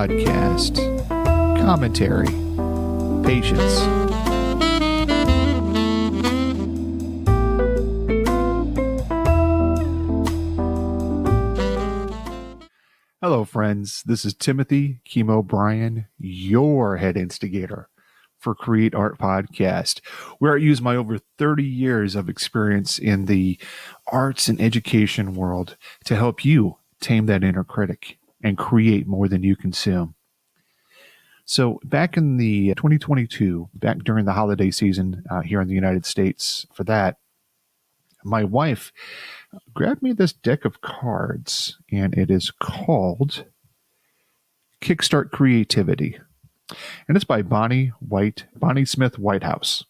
podcast, commentary, patience. Hello, friends. This is Timothy Chemo Bryan, your head instigator for Create Art Podcast, where I use my over 30 years of experience in the arts and education world to help you tame that inner critic and create more than you consume. So back in the 2022, back during the holiday season here in the United States, for that, my wife grabbed me this deck of cards, and it is called Kickstart Creativity. And it's by Bonnie Smith Whitehouse.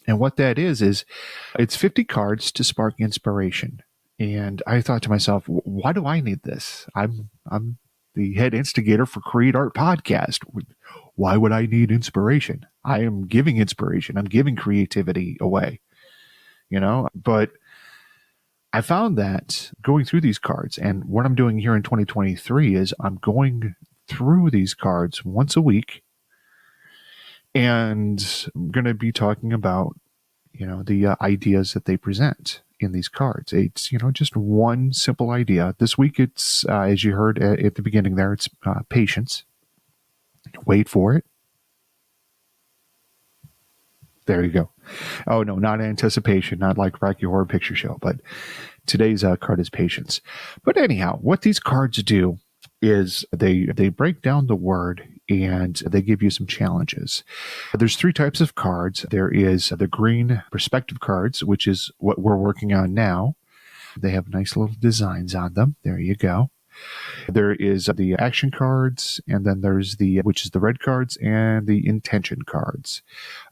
And what that is it's 50 cards to spark inspiration. And I thought to myself, why do I need this? I'm the head instigator for Create Art Podcast. Why would I need inspiration? I am giving inspiration. I'm giving creativity away, but I found that going through these cards, and what I'm doing here in 2023 is I'm going through these cards once a week, and I'm going to be talking about, the ideas that they present in these cards. It's, just one simple idea. This week, it's, as you heard at the beginning there, it's patience. Wait for it. There you go. Oh, no, not anticipation, not like Rocky Horror Picture Show, but today's card is patience. But anyhow, what these cards do is they break down the word and they give you some challenges. There's three types of cards. There is the green perspective cards, which is what we're working on now. They have nice little designs on them. There you go. There is the action cards, and then there's which is the red cards, and the intention cards.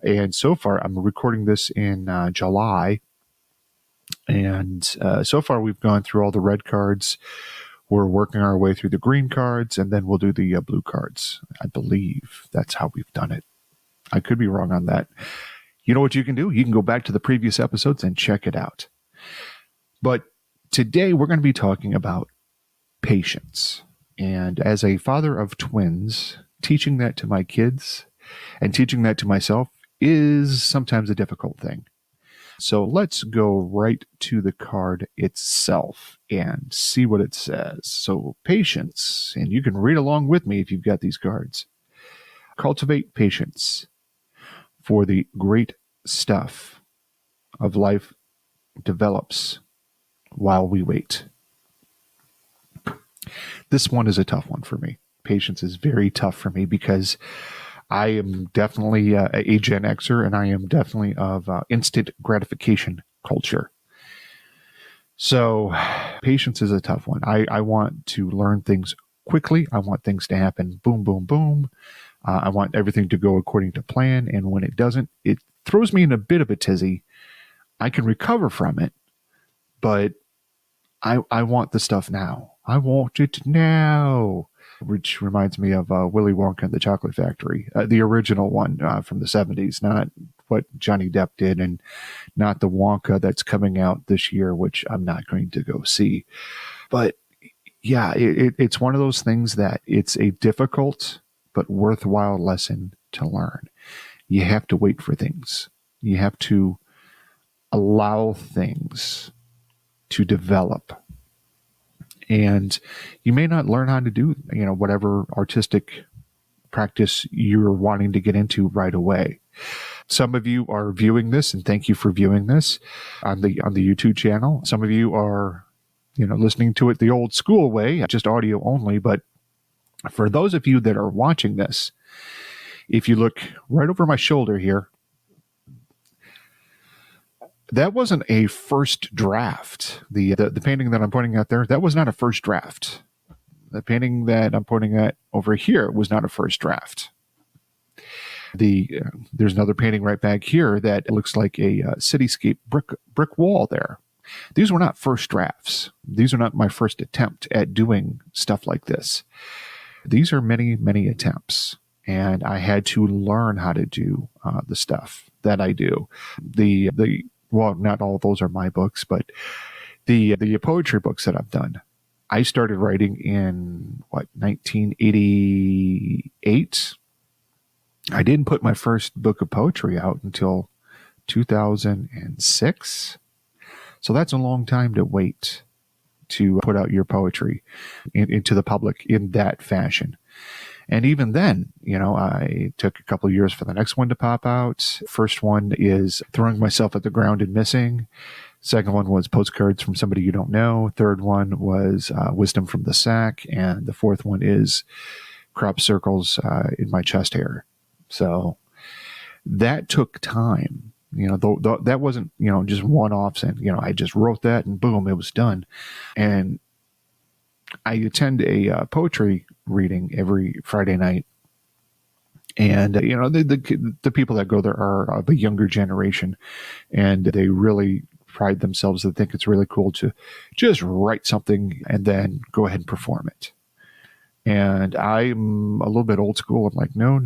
And so far, I'm recording this in July, and so far we've gone through all the red cards. We're working our way through the green cards, and then we'll do the blue cards. I believe that's how we've done it. I could be wrong on that. You know what you can do? You can go back to the previous episodes and check it out. But today we're going to be talking about patience. And as a father of twins, teaching that to my kids and teaching that to myself is sometimes a difficult thing. So let's go right to the card itself and see what it says. So patience, and you can read along with me if you've got these cards. Cultivate patience, for the great stuff of life develops while we wait. This one is a tough one for me. Patience is very tough for me because I am definitely a Gen Xer, and I am definitely of instant gratification culture. So patience is a tough one. I want to learn things quickly. I want things to happen boom, boom, boom. I want everything to go according to plan. And when it doesn't, it throws me in a bit of a tizzy. I can recover from it, but I want the stuff now. I want it now, which reminds me of Willy Wonka and the Chocolate Factory, the original one from the 70s, not what Johnny Depp did, and not the Wonka that's coming out this year, which I'm not going to go see. But yeah, it's one of those things that it's a difficult but worthwhile lesson to learn. You have to wait for things. You have to allow things to develop. And you may not learn how to do, whatever artistic practice you're wanting to get into right away. Some of you are viewing this, and thank you for viewing this on the YouTube channel. Some of you are, listening to it the old school way, just audio only. But for those of you that are watching this, if you look right over my shoulder here, that wasn't a first draft. The painting that I'm pointing at there, that was not a first draft. The painting that I'm pointing at over here was not a first draft. There's another painting right back here that looks like a cityscape brick wall there. These were not first drafts. These are not my first attempt at doing stuff like this. These are many, many attempts. And I had to learn how to do the stuff that I do. Well, not all of those are my books, but the poetry books that I've done, I started writing in 1988. I didn't put my first book of poetry out until 2006. So that's a long time to wait to put out your poetry into the public in that fashion. And even then, I took a couple of years for the next one to pop out. First one is Throwing Myself at the Ground and Missing. Second one was Postcards from Somebody You Don't Know. Third one was Wisdom from the Sack. And the fourth one is Crop Circles in My Chest Hair. So that took time. That wasn't, just one-offs and, I just wrote that and boom, it was done. And I attend a poetry reading every Friday night. And, the people that go there are of a younger generation, and they really pride themselves. They think it's really cool to just write something and then go ahead and perform it. And I'm a little bit old school. I'm like, no.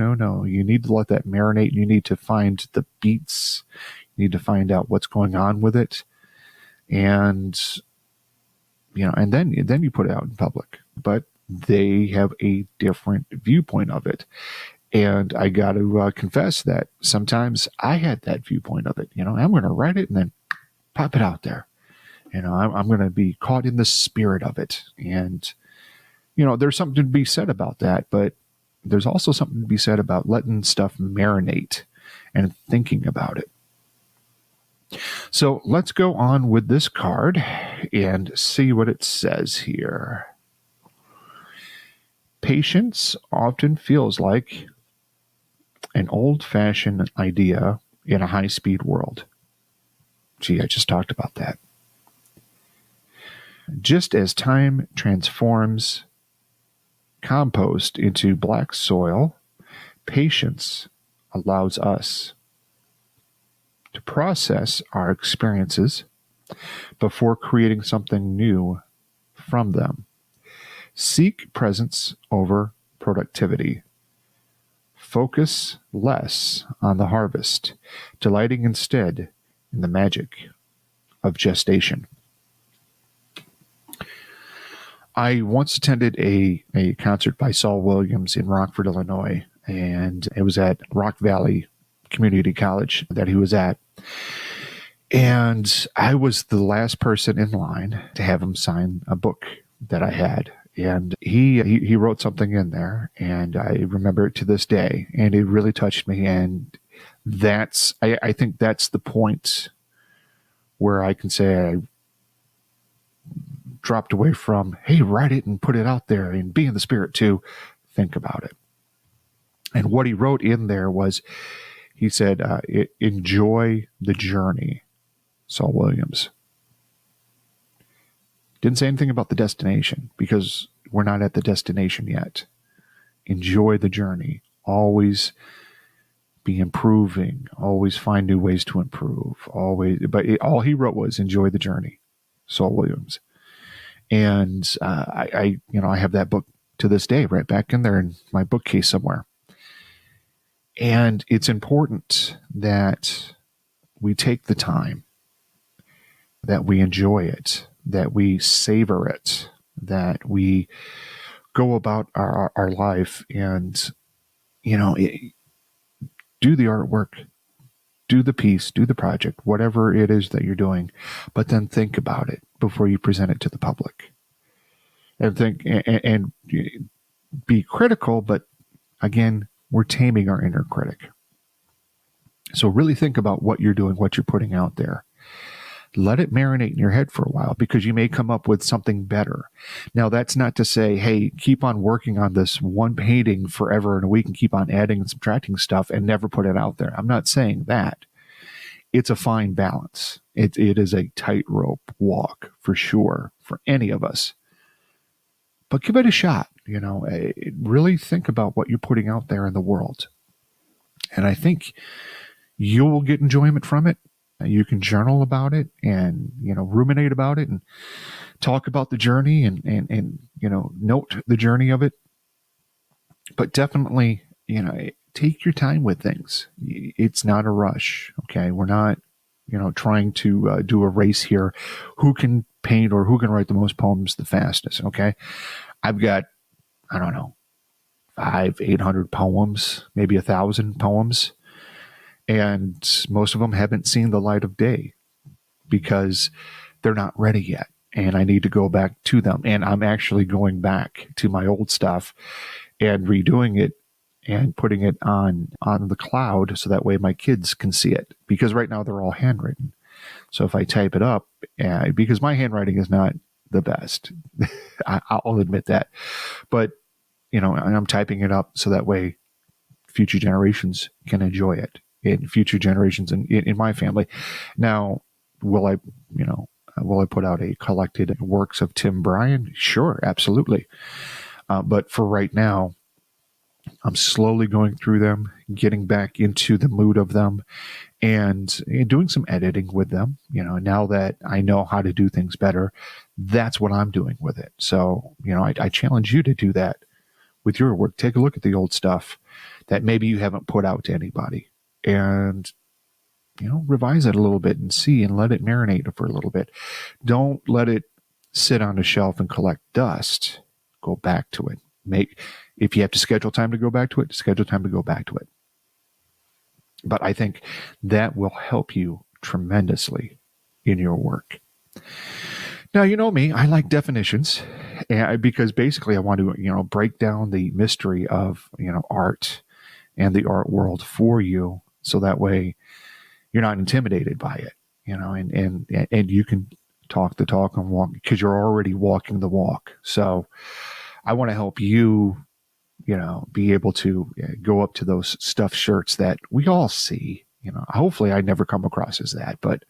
You need to let that marinate. You need to find the beats. You need to find out what's going on with it. And, and then you put it out in public. But they have a different viewpoint of it. And I got to confess that sometimes I had that viewpoint of it. I'm going to write it and then pop it out there. I'm going to be caught in the spirit of it. And, there's something to be said about that, but there's also something to be said about letting stuff marinate and thinking about it. So let's go on with this card and see what it says here. Patience often feels like an old-fashioned idea in a high-speed world. Gee, I just talked about that. Just as time transforms compost into black soil, patience allows us to process our experiences before creating something new from them. Seek presence over productivity. Focus less on the harvest, delighting instead in the magic of gestation. I once attended a concert by Saul Williams in Rockford, Illinois, and it was at Rock Valley Community College that he was at. And I was the last person in line to have him sign a book that I had. And he wrote something in there, and I remember it to this day, and it really touched me. And I think that's the point where I can say I dropped away from, hey, write it and put it out there and be in the spirit to think about it. And what he wrote in there was, he said, enjoy the journey, Saul Williams. Didn't say anything about the destination because we're not at the destination yet. Enjoy the journey. Always be improving. Always find new ways to improve. All he wrote was enjoy the journey, Saul Williams. And I have that book to this day right back in there in my bookcase somewhere. And it's important that we take the time, that we enjoy it, that we savor it, that we go about our life and, do the artwork, do the piece, do the project, whatever it is that you're doing, but then think about it before you present it to the public. And think and be critical, but again, we're taming our inner critic. So really think about what you're doing, what you're putting out there. Let it marinate in your head for a while because you may come up with something better. Now, that's not to say, hey, keep on working on this one painting forever and a week and keep on adding and subtracting stuff and never put it out there. I'm not saying that. It's a fine balance. It is a tightrope walk for sure for any of us. But give it a shot. Really think about what you're putting out there in the world. And I think you will get enjoyment from it. You can journal about it and, ruminate about it and talk about the journey and note the journey of it. But definitely, take your time with things. It's not a rush. Okay. We're not, trying to do a race here. Who can paint or who can write the most poems the fastest. Okay. I've got, I don't know, 800 poems, maybe 1,000 poems. And most of them haven't seen the light of day because they're not ready yet. And I need to go back to them. And I'm actually going back to my old stuff and redoing it and putting it on the cloud so that way my kids can see it. Because right now they're all handwritten. So if I type it up, because my handwriting is not the best, I'll admit that. But, I'm typing it up so that way future generations can enjoy it, in future generations in my family. Now, will I put out a collected works of Tim Bryan? Sure, absolutely. But for right now, I'm slowly going through them, getting back into the mood of them, and doing some editing with them. Now that I know how to do things better, that's what I'm doing with it. So, I challenge you to do that with your work. Take a look at the old stuff that maybe you haven't put out to anybody and, revise it a little bit and see and let it marinate for a little bit. Don't let it sit on a shelf and collect dust. Go back to it. If you have to schedule time to go back to it, schedule time to go back to it. But I think that will help you tremendously in your work. Now, you know me, I like definitions because basically I want to, break down the mystery of, art and the art world for you. So that way you're not intimidated by it, and you can talk the talk and walk because you're already walking the walk. So I want to help you, be able to go up to those stuffed shirts that we all see. Hopefully I never come across as that, but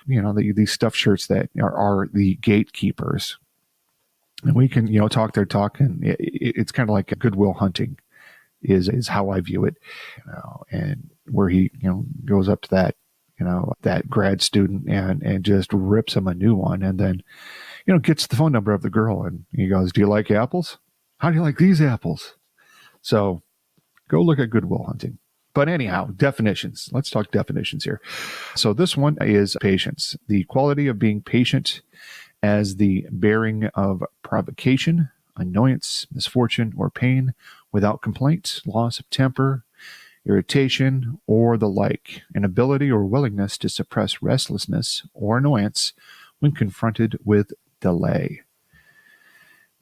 these stuffed shirts that are the gatekeepers, and we can, talk their talk, and it's kind of like a Goodwill Hunting is how I view it, and where he, goes up to that, that grad student and just rips him a new one, and then, gets the phone number of the girl, and he goes, "Do you like apples? How do you like these apples?" So go look at Goodwill Hunting. But anyhow, definitions. Let's talk definitions here. So this one is patience. The quality of being patient as the bearing of provocation, annoyance, misfortune, or pain without complaint, loss of temper, irritation, or the like. An ability or willingness to suppress restlessness or annoyance when confronted with delay.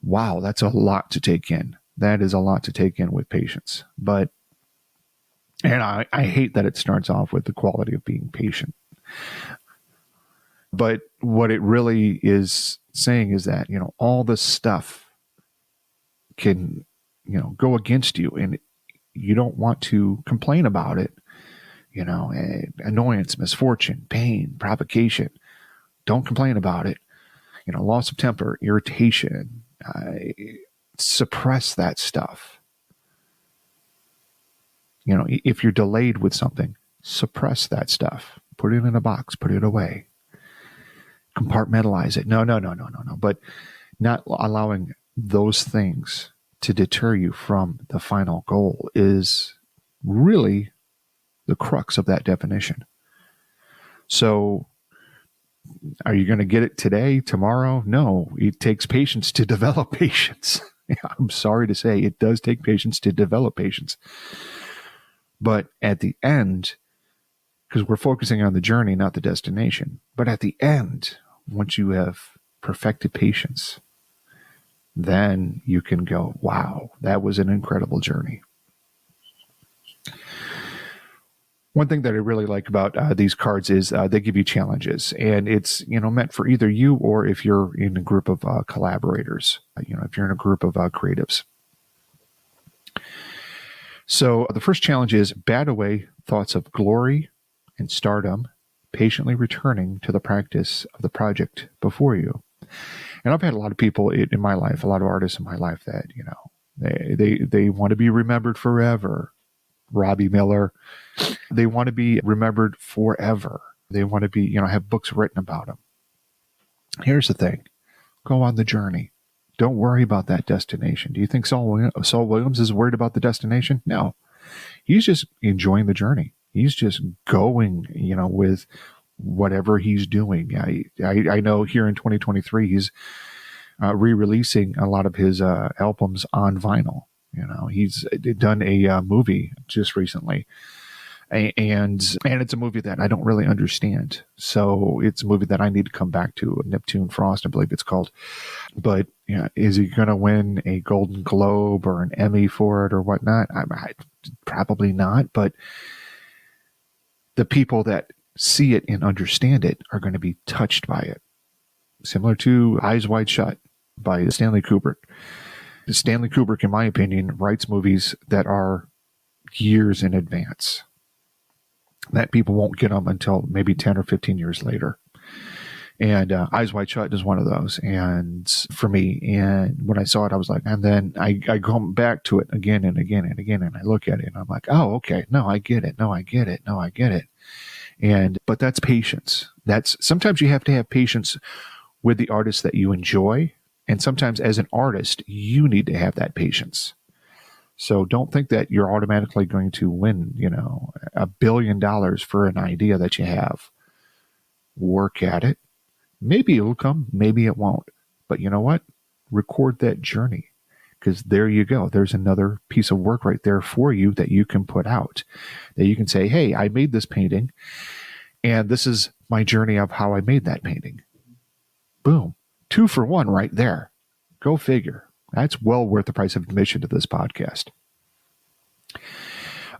Wow, that's a lot to take in. That is a lot to take in with patience. And I hate that it starts off with the quality of being patient. But what it really is saying is that, all this stuff can, go against you, and you don't want to complain about it. Annoyance, misfortune, pain, provocation. Don't complain about it. Loss of temper, irritation. Suppress that stuff. If you're delayed with something, suppress that stuff. Put it in a box. Put it away. Compartmentalize it. No. But not allowing those things to deter you from the final goal is really the crux of that definition. So are you going to get it today, tomorrow? No, it takes patience to develop patience. I'm sorry to say, it does take patience to develop patience. But at the end, because we're focusing on the journey, not the destination, but at the end, once you have perfected patience, then you can go, wow, that was an incredible journey. One thing that I really like about these cards is they give you challenges, and it's meant for either you or if you're in a group of collaborators, if you're in a group of creatives. So the first challenge is bat away thoughts of glory and stardom, patiently returning to the practice of the project before you. And I've had a lot of people in my life, a lot of artists in my life that, they want to be remembered forever. Robbie Miller, they want to be remembered forever. They want to be, have books written about them. Here's the thing. Go on the journey. Don't worry about that destination. Do you think Saul Williams is worried about the destination? No. He's just enjoying the journey. He's just going, with whatever he's doing. I know here in 2023, he's re-releasing a lot of his albums on vinyl. He's done a movie just recently, and it's a movie that I don't really understand. So it's a movie that I need to come back to. Neptune Frost, I believe it's called. But is he going to win a Golden Globe or an Emmy for it or whatnot? Probably not. But the people that see it and understand it are going to be touched by it. Similar to Eyes Wide Shut by Stanley Kubrick. Stanley Kubrick, in my opinion, writes movies that are years in advance, that people won't get them until maybe 10 or 15 years later. And Eyes Wide Shut is one of those. And for me, and when I saw it, I was like, and then I go back to it again and again and again, and I look at it and I'm like, oh, okay, no, I get it. No, I get it. No, I get it. But that's patience. Sometimes you have to have patience with the artists that you enjoy. And sometimes as an artist, you need to have that patience. So don't think that you're automatically going to win, $1 billion for an idea that you have. Work at it. Maybe it'll come, maybe it won't. But you know what? Record that journey, because there you go. There's another piece of work right there for you that you can put out, that you can say, hey, I made this painting, and this is my journey of how I made that painting. Boom. 2 for 1 right there. Go figure. That's well worth the price of admission to this podcast.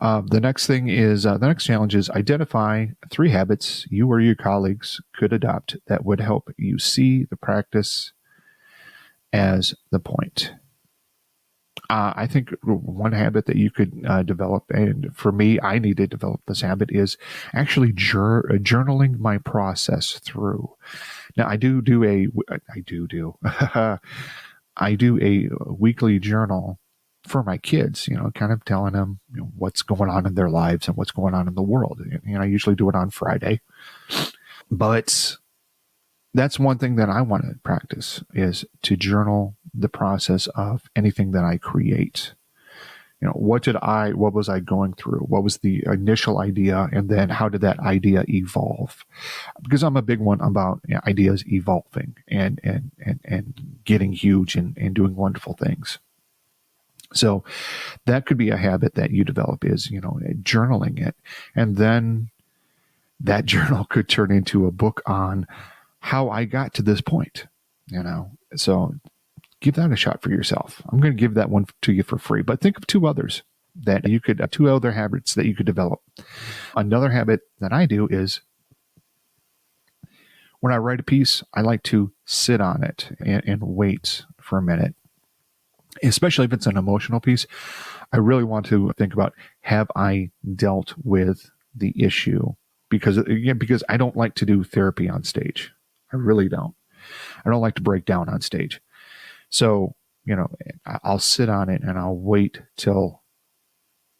The next challenge is identify 3 habits you or your colleagues could adopt that would help you see the practice as the point. I think one habit that you could develop, and for me, I need to develop this habit, is actually journaling my process through. Now, I do a weekly journal for my kids, kind of telling them what's going on in their lives and what's going on in the world. I usually do it on Friday. But that's one thing that I want to practice, is to journal the process of anything that I create. What was I going through? What was the initial idea? And then how did that idea evolve? Because I'm a big one about ideas evolving and getting huge and doing wonderful things. So that could be a habit that you develop, is, journaling it. And then that journal could turn into a book on how I got to this point, So give that a shot for yourself. I'm going to give that one to you for free, but think of 2 others that you could, 2 other habits that you could develop. Another habit that I do is, when I write a piece, I like to sit on it and wait for a minute. Especially if it's an emotional piece, I really want to think about, have I dealt with the issue? Because I don't like to do therapy on stage. I really don't. I don't like to break down on stage. So, I'll sit on it and I'll wait till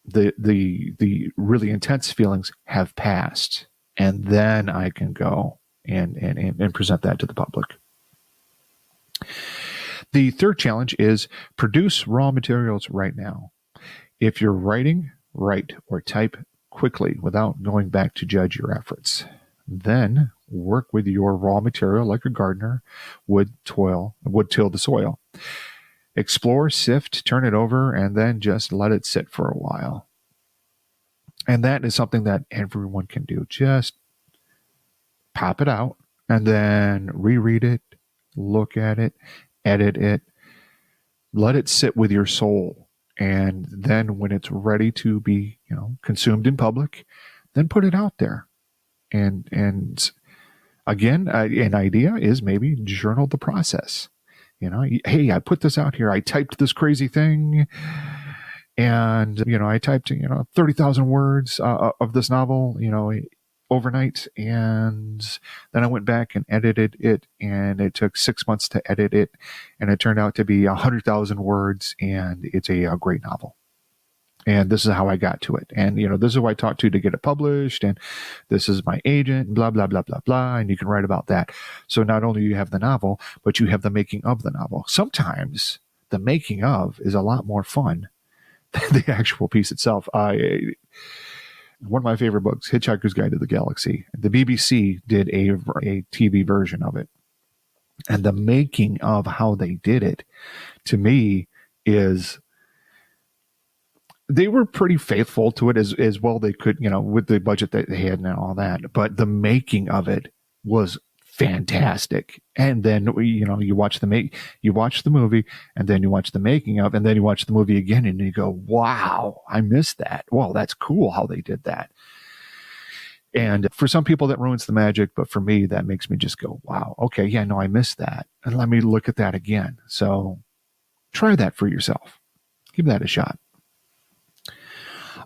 the really intense feelings have passed, and then I can go and present that to the public. The third challenge is produce raw materials right now. If you're writing, write or type quickly without going back to judge your efforts. Then work with your raw material like a gardener would till the soil. Explore, sift, turn it over, and then just let it sit for a while. And that is something that everyone can do. Just pop it out and then reread it, look at it, edit it, let it sit with your soul. And then when it's ready to be, consumed in public, then put it out there. And again, an idea is maybe journal the process. Hey, I put this out here. I typed this crazy thing, and I typed 30,000 words of this novel, overnight, and then I went back and edited it, and it took 6 months to edit it, and it turned out to be 100,000 words, and it's a great novel. And this is how I got to it. And, this is who I talked to get it published. And this is my agent, blah, blah, blah, blah, blah. And you can write about that. So not only do you have the novel, but you have the making of the novel. Sometimes the making of is a lot more fun than the actual piece itself. One of my favorite books, Hitchhiker's Guide to the Galaxy. The BBC did a TV version of it. And the making of how they did it, to me, is they were pretty faithful to it as well they could, with the budget that they had and all that. But the making of it was fantastic. And then, you watch the movie, and then you watch the making of, and then you watch the movie again, and you go, wow, I missed that. Well, that's cool how they did that. And for some people that ruins the magic, but for me, that makes me just go, wow, okay, yeah, no, I missed that. And let me look at that again. So try that for yourself. Give that a shot.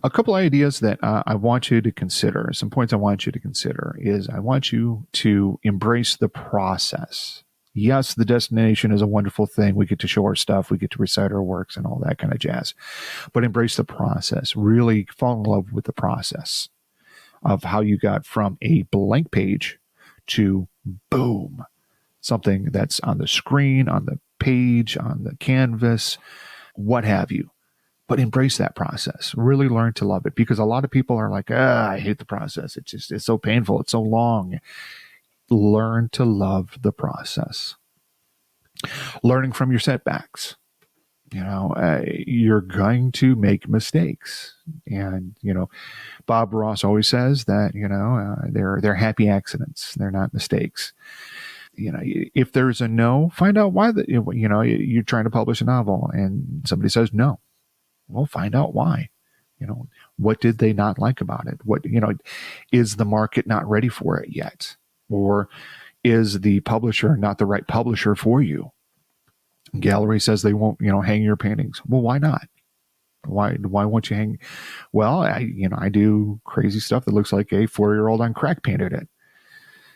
A couple ideas that I want you to consider, some points I want you to consider is I want you to embrace the process. Yes, the destination is a wonderful thing. We get to show our stuff. We get to recite our works and all that kind of jazz. But embrace the process. Really fall in love with the process of how you got from a blank page to boom, something that's on the screen, on the page, on the canvas, what have you. But embrace that process. Really learn to love it, because a lot of people are like, I hate the process. It's so painful. It's so long. Learn to love the process. Learning from your setbacks. You're going to make mistakes. And, Bob Ross always says that, they're happy accidents. They're not mistakes. If there's a no, find out why you're trying to publish a novel and somebody says no. Well, find out why. What did they not like about it? What, is the market not ready for it yet? Or is the publisher not the right publisher for you? Gallery says they won't, hang your paintings. Well, why not? Why won't you hang? Well, I do crazy stuff that looks like a 4-year-old on crack painted it.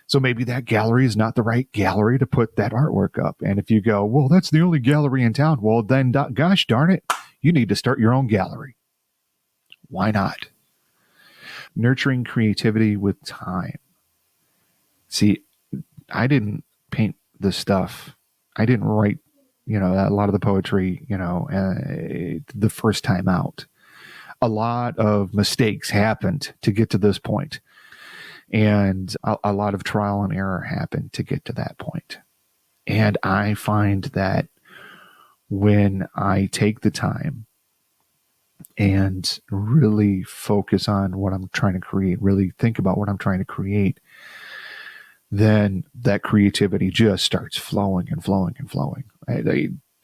So maybe that gallery is not the right gallery to put that artwork up. And if you go, well, that's the only gallery in town. Well, then, gosh darn it, you need to start your own gallery. Why not? Nurturing creativity with time. See, I didn't paint the stuff. I didn't write, a lot of the poetry, the first time out. A lot of mistakes happened to get to this point. And a lot of trial and error happened to get to that point. And I find that when I take the time and really focus on what I'm trying to create, really think about what I'm trying to create, then that creativity just starts flowing and flowing and flowing.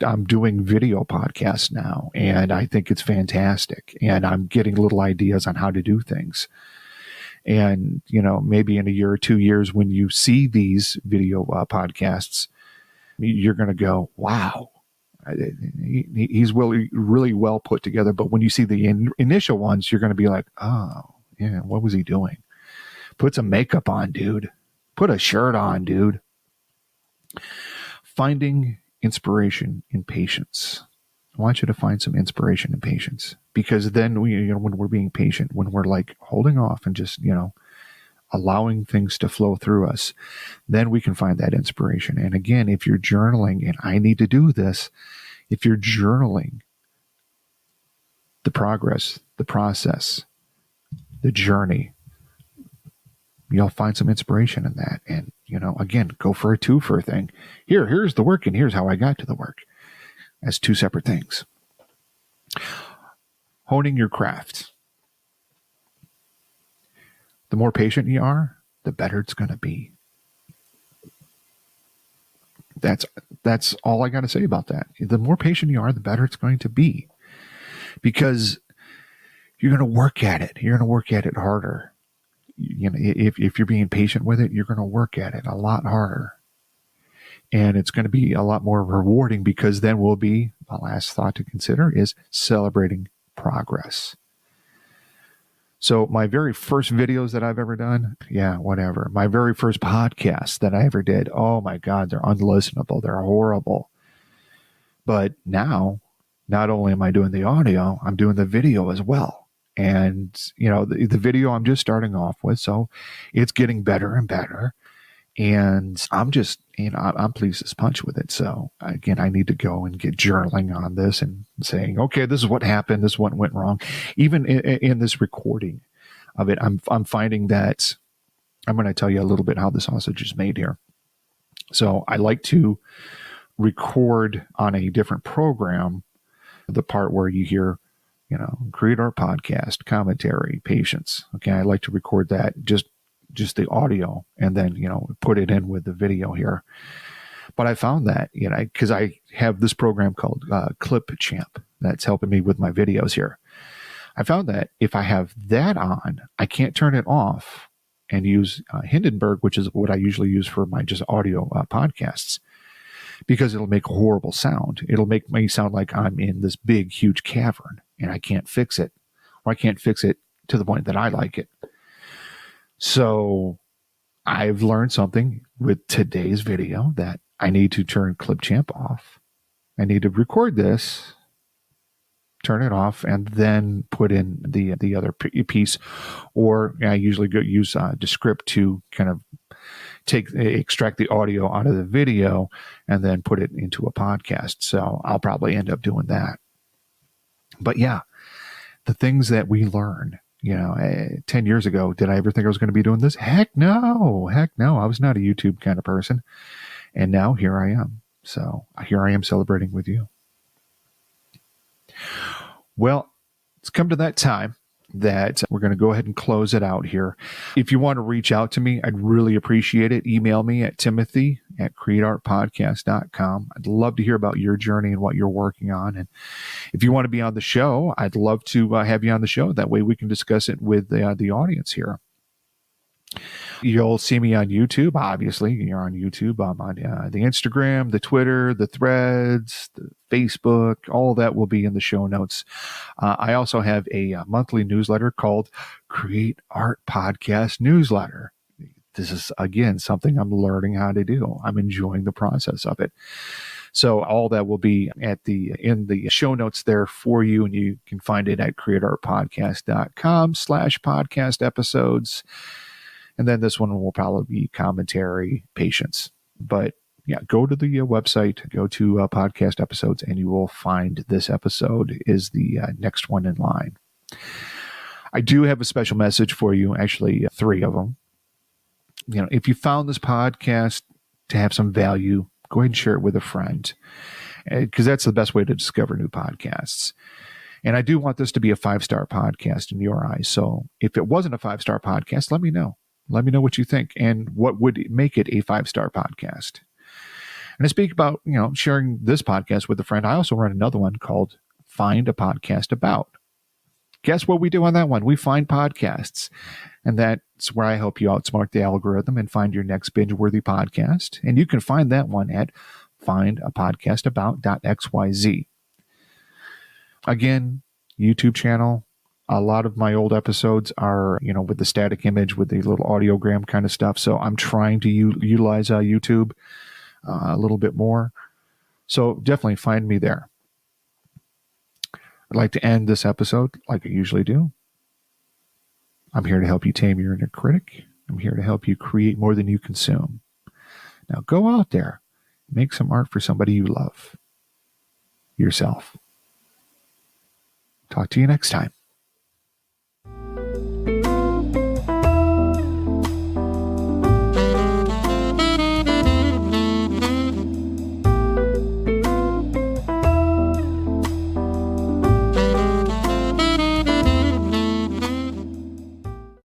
I'm doing video podcasts now, and I think it's fantastic. And I'm getting little ideas on how to do things. And, maybe in a year or 2 years, when you see these video podcasts, you're going to go, wow, he's really well put together. But when you see the initial ones, you're going to be like, oh, yeah, what was he doing? Put some makeup on, dude. Put a shirt on, dude. Finding inspiration in patience. I want you to find some inspiration and patience, because then when we're being patient, when we're like holding off and just, allowing things to flow through us, then we can find that inspiration. And again, if you're journaling, and I need to do this, if you're journaling the progress, the process, the journey, you'll find some inspiration in that. And, again, go for a twofer thing. Here's the work, and here's how I got to the work. As two separate things. Honing your craft. The more patient you are, the better it's going to be. That's all I got to say about that. The more patient you are, the better it's going to be. Because you're going to work at it. You're going to work at it harder. If you're being patient with it, you're going to work at it a lot harder. And it's going to be a lot more rewarding, because then we'll be, the last thought to consider is celebrating progress. So my very first videos that I've ever done, whatever. My very first podcast that I ever did, oh my God, they're unlistenable. They're horrible. But now, not only am I doing the audio, I'm doing the video as well. And, the video I'm just starting off with, so it's getting better and better. And I'm just, I'm pleased as punch with it. So again, I need to go and get journaling on this and saying, okay, this is what happened. This is what went wrong. Even in this recording, of it. I'm finding that I'm going to tell you a little bit how the sausage is made here. So I like to record on a different program the part where you hear, create our podcast, commentary, patience. Okay, I like to record that, just the audio, and then, put it in with the video here. But I found that, because I have this program called Clip Champ that's helping me with my videos here. I found that if I have that on, I can't turn it off and use Hindenburg, which is what I usually use for my just audio podcasts, because it'll make a horrible sound. It'll make me sound like I'm in this big, huge cavern, and I can't fix it, or I can't fix it to the point that I like it. So I've learned something with today's video, that I need to turn Clipchamp off. I need to record this, turn it off, and then put in the other piece. Or I usually use Descript to kind of extract the audio out of the video and then put it into a podcast. So I'll probably end up doing that. But yeah, the things that we learn, 10 years ago, did I ever think I was going to be doing this? Heck no. I was not a YouTube kind of person. And now here I am. So here I am celebrating with you. Well, it's come to that time that we're going to go ahead and close it out here. If you want to reach out to me, I'd really appreciate it. Email me at timothy@createartpodcast.com. I'd love to hear about your journey and what you're working on. And if you want to be on the show, I'd love to have you on the show. That way we can discuss it with the audience here. You'll see me on YouTube. Obviously, you're on YouTube. I'm on the Instagram, the Twitter, the Threads, the Facebook. All that will be in the show notes. I also have a monthly newsletter called Create Art Podcast Newsletter. This is, again, something I'm learning how to do. I'm enjoying the process of it. So all that will be in the show notes there for you, and you can find it at createartpodcast.com/podcast episodes. And then this one will probably be commentary, patience. But yeah, go to the website, go to podcast episodes, and you will find this episode is the next one in line. I do have a special message for you, actually 3 of them. If you found this podcast to have some value, go ahead and share it with a friend, because that's the best way to discover new podcasts. And I do want this to be a 5-star podcast in your eyes. So if it wasn't a 5-star podcast, let me know. Let me know what you think and what would make it a 5-star podcast. And I speak about, sharing this podcast with a friend. I also run another one called Find a Podcast About. Guess what we do on that one? We find podcasts. And that's where I help you outsmart the algorithm and find your next binge-worthy podcast. And you can find that one at findapodcastabout.xyz. Again, YouTube channel. A lot of my old episodes are, with the static image, with the little audiogram kind of stuff. So I'm trying to utilize YouTube a little bit more. So definitely find me there. I'd like to end this episode like I usually do. I'm here to help you tame your inner critic. I'm here to help you create more than you consume. Now go out there, make some art for somebody you love. Yourself. Talk to you next time.